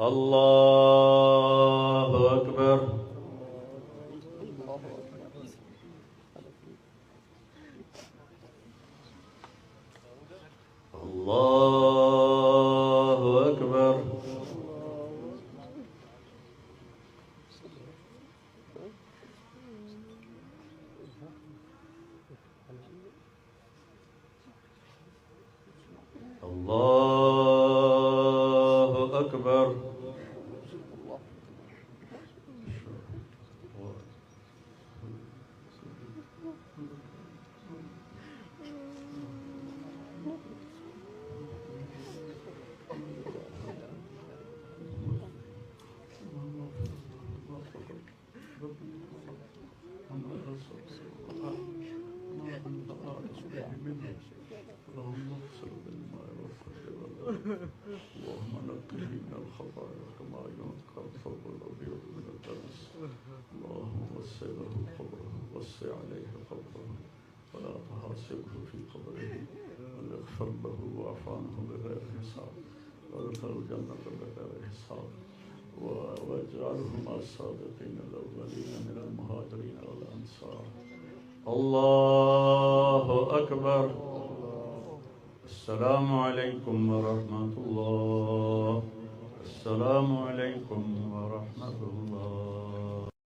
الله أكبر. الله أكبر. الله أكبر. اللهم نقه من الخطايا كما ينقى الثوب الابيض من الدنس. اللهم وسعه قبره، وسع عليه قبره، ولا تحاسبه في قبره، بل اغفر له واعف عنه بغير حساب، وادخل الجنه بغير حساب، واجعله مع الصادقين الاولين من المهاجرين والانصار. الله أكبر. السلام عليكم ورحمة الله. السلام عليكم ورحمة الله.